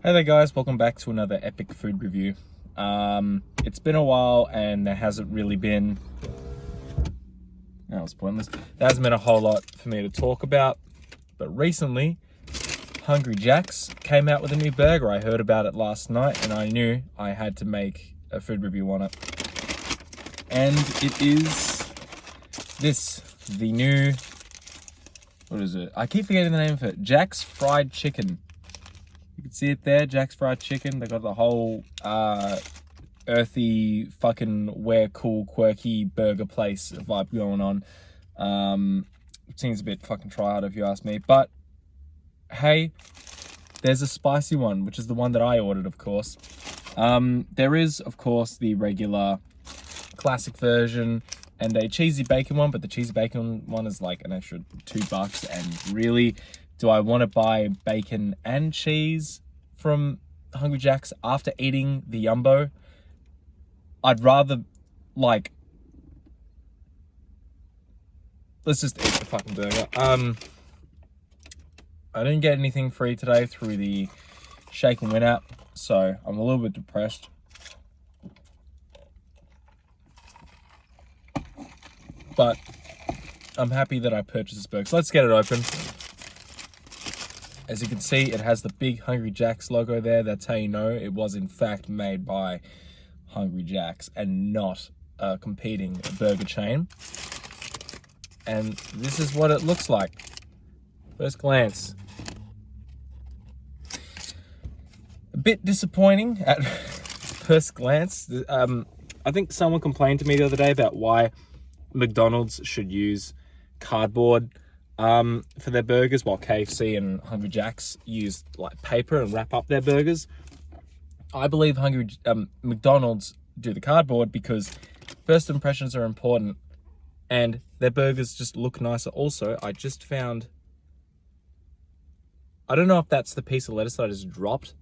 Hey there guys, welcome back to another epic food review. It's been a while and there hasn't really been, that was pointless. There hasn't been a whole lot for me to talk about, but recently Hungry Jack's came out with a new burger. I heard about it last night and I knew I had to make a food review on it. And it is the new, what is it? I keep forgetting the name of it. Jack's Fried Chicken. You can see it there, Jack's Fried Chicken. They got the whole earthy, fucking we're cool, quirky burger place vibe going on. Seems a bit fucking try hard if you ask me. But hey, there's a spicy one, which is the one that I ordered, of course. There is, of course, the regular classic version and a cheesy bacon one, but the cheesy bacon one is like an extra $2. And really, do I want to buy bacon and cheese from Hungry Jack's after eating the Yumbo? I'd rather, like, let's just eat the fucking burger. I didn't get anything free today through the Shake and Win app, so I'm a little bit depressed. But I'm happy that I purchased this burger. So let's get it open. As you can see, it has the big Hungry Jack's logo there. That's how you know it was in fact made by Hungry Jack's and not a competing burger chain. And this is what it looks like. First glance. A bit disappointing at first glance. I think someone complained to me the other day about why McDonald's should use cardboard for their burgers, while KFC and Hungry Jack's use like paper and wrap up their burgers. I believe McDonald's do the cardboard because first impressions are important and their burgers just look nicer. Also, I just found, I don't know if that's the piece of lettuce that I just dropped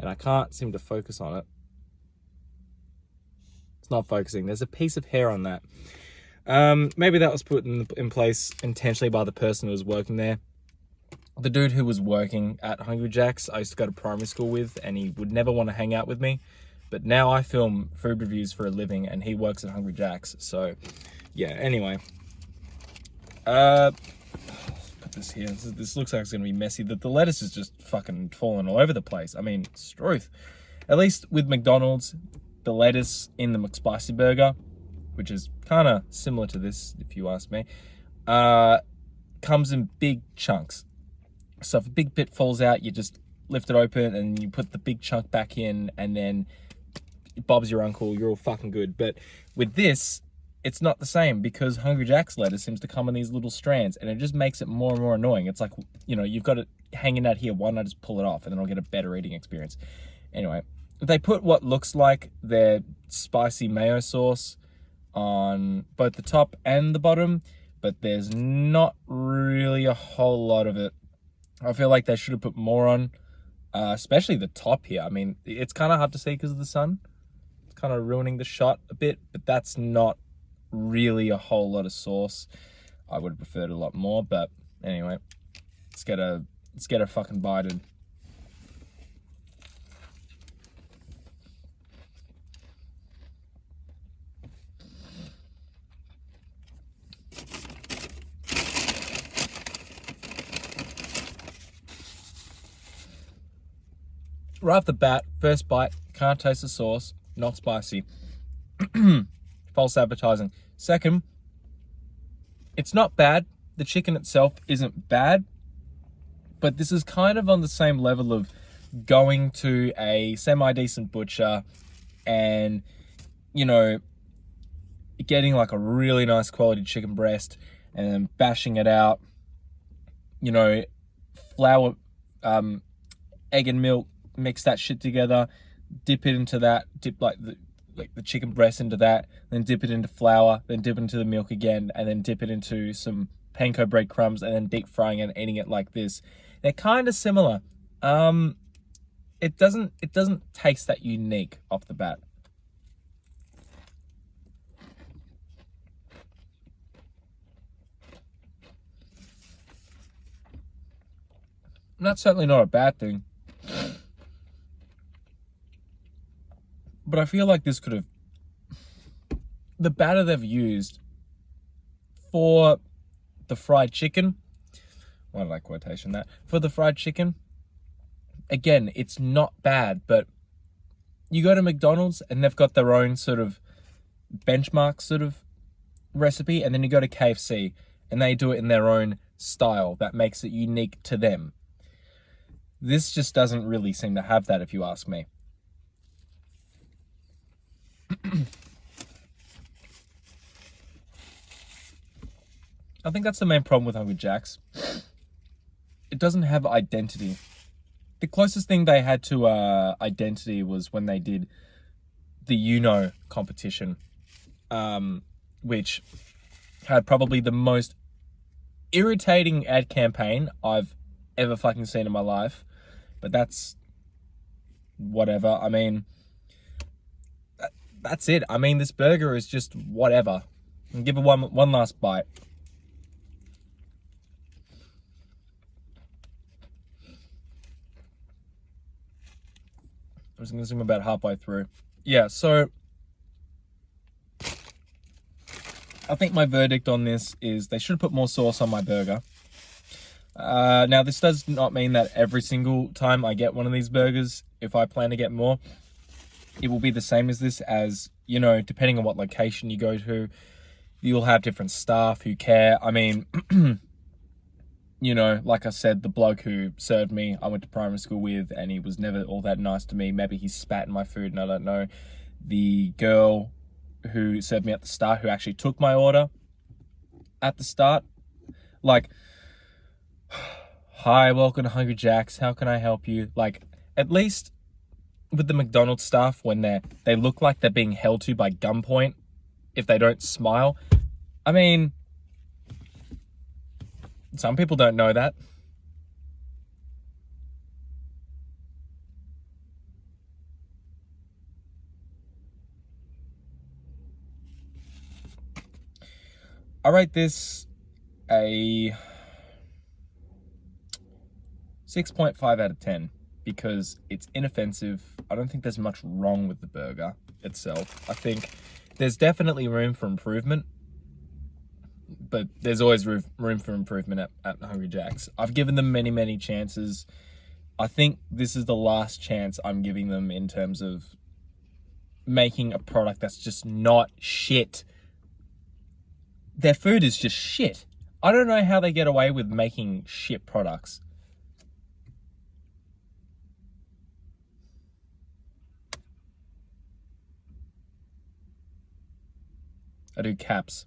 and I can't seem to focus on it. It's not focusing. There's a piece of hair on that. Maybe that was put in place intentionally by the person who was working there. The dude who was working at Hungry Jack's, I used to go to primary school with, and he would never want to hang out with me. But now I film food reviews for a living, and he works at Hungry Jack's. So, yeah, anyway. Put this here. This looks like it's going to be messy. The lettuce is just fucking falling all over the place. I mean, it's truth. At least with McDonald's, the lettuce in the McSpicy burger, which is kind of similar to this, if you ask me, comes in big chunks. So if a big bit falls out, you just lift it open and you put the big chunk back in and then Bob's your uncle, you're all fucking good. But with this, it's not the same because Hungry Jack's lettuce seems to come in these little strands and it just makes it more and more annoying. It's like, you know, you've got it hanging out here, why not just pull it off and then I'll get a better eating experience. Anyway, they put what looks like their spicy mayo sauce on both the top and the bottom, but there's not really a whole lot of it. I feel like they should have put more on, especially the top here. I mean, it's kind of hard to see because of the sun. It's kind of ruining the shot a bit, but that's not really a whole lot of sauce. I would have preferred a lot more, but anyway, let's get a fucking bite in. Right off the bat, first bite, can't taste the sauce, not spicy. False advertising. Second, it's not bad. The chicken itself isn't bad, but this is kind of on the same level of going to a semi-decent butcher and, you know, getting like a really nice quality chicken breast and then bashing it out, you know, flour, egg and milk, mix that shit together, dip it into that, dip like the chicken breast into that, then dip it into flour, then dip it into the milk again, and then dip it into some panko breadcrumbs, and then deep frying and eating it like this. They're kind of similar. It doesn't taste that unique off the bat. And that's certainly not a bad thing. But I feel like this could have... The batter they've used for the fried chicken... Why did I quotation that? For the fried chicken, again, it's not bad, but you go to McDonald's and they've got their own sort of benchmark sort of recipe, and then you go to KFC and they do it in their own style that makes it unique to them. This just doesn't really seem to have that, if you ask me. I think that's the main problem with Hungry Jack's. It doesn't have identity. The closest thing they had to identity was when they did the competition, which had probably the most irritating ad campaign I've ever fucking seen in my life. But that's whatever. I mean, that's it. I mean, this burger is just whatever. I'll give it one last bite. I'm just going to zoom about halfway through. Yeah, so I think my verdict on this is they should put more sauce on my burger. Now, this does not mean that every single time I get one of these burgers, if I plan to get more, it will be the same as this, as, depending on what location you go to, you'll have different staff who care. I mean, like I said, the bloke who served me, I went to primary school with, and he was never all that nice to me. Maybe he spat in my food, and I don't know. The girl who served me at the start, who actually took my order at the start, like, hi, welcome to Hungry Jack's, how can I help you? Like, at least with the McDonald's staff, when they look like they're being held to by gunpoint if they don't smile. I mean, some people don't know that. I rate this a 6.5 out of 10 because it's inoffensive. I don't think there's much wrong with the burger itself. I think there's definitely room for improvement, but there's always room for improvement at Hungry Jack's. I've given them many, many chances. I think this is the last chance I'm giving them in terms of making a product that's just not shit. Their food is just shit. I don't know how they get away with making shit products. I do caps.